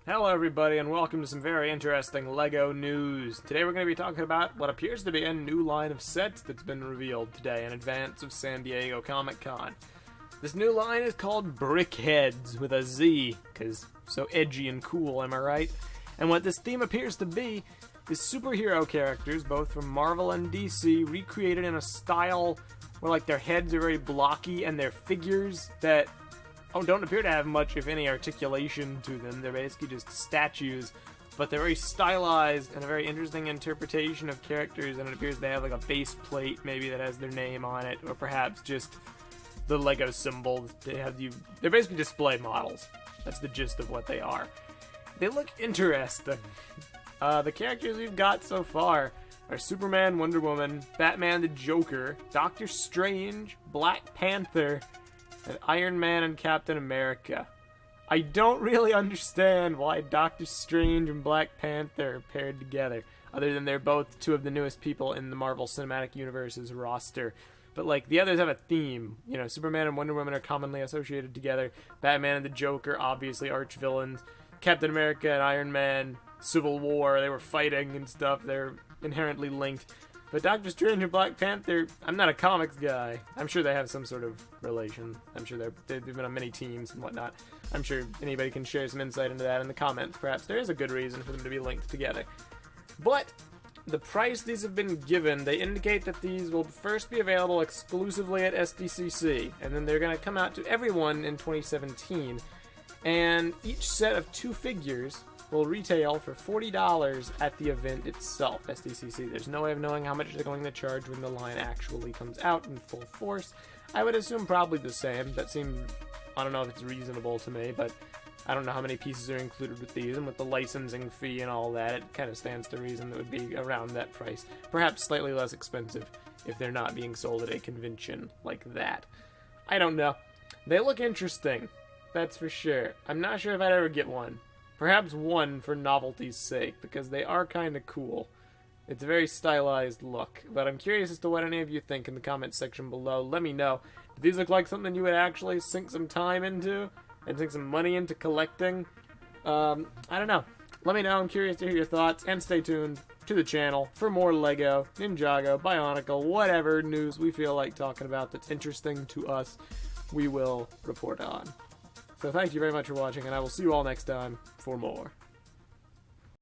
Hello everybody and welcome to some very interesting LEGO news. Today we're going to be talking about what appears to be a new line of sets that's been revealed today in advance of San Diego Comic-Con. This new line is called BrickHeadz with a Z, because so edgy and cool, am I right? And what this theme appears to be is superhero characters, both from Marvel and DC, recreated in a style where like their heads are very blocky and their figures that don't appear to have much, if any, articulation to them. They're basically just statues, but they're very stylized and a very interesting interpretation of characters, and it appears they have like a base plate maybe that has their name on it, or perhaps just the LEGO symbol. They're basically display models. That's the gist of what they are. They look interesting. The characters we've got so far are Superman, Wonder Woman, Batman the Joker, Doctor Strange, Black Panther, and Iron Man and Captain America. I don't really understand why Doctor Strange and Black Panther are paired together, other than they're both two of the newest people in the Marvel Cinematic Universe's roster. But like, the others have a theme. You know, Superman and Wonder Woman are commonly associated together. Batman and the Joker, obviously arch villains. Captain America and Iron Man, Civil War, they were fighting and stuff. They're inherently linked. But Doctor Strange and Black Panther, I'm not a comics guy. I'm sure they have some sort of relation. I'm sure they've been on many teams and whatnot. I'm sure anybody can share some insight into that in the comments. Perhaps there is a good reason for them to be linked together. But the price these have been given, they indicate that these will first be available exclusively at SDCC, and then they're going to come out to everyone in 2017. And each set of 2 figures will retail for $40 at the event itself, SDCC. There's no way of knowing how much they're going to charge when the line actually comes out in full force. I would assume probably the same. That seemed, I don't know if it's reasonable to me, but I don't know how many pieces are included with these, and with the licensing fee and all that, it kind of stands to reason that would be around that price. Perhaps slightly less expensive if they're not being sold at a convention like that. I don't know. They look interesting, that's for sure. I'm not sure if I'd ever get one. Perhaps one for novelty's sake, because they are kind of cool. It's a very stylized look, but I'm curious as to what any of you think in the comments section below. Let me know. Do these look like something you would actually sink some time into and sink some money into collecting? I don't know. Let me know. I'm curious to hear your thoughts, and stay tuned to the channel for more LEGO, Ninjago, Bionicle, whatever news we feel like talking about that's interesting to us, we will report on. So thank you very much for watching, and I will see you all next time for more.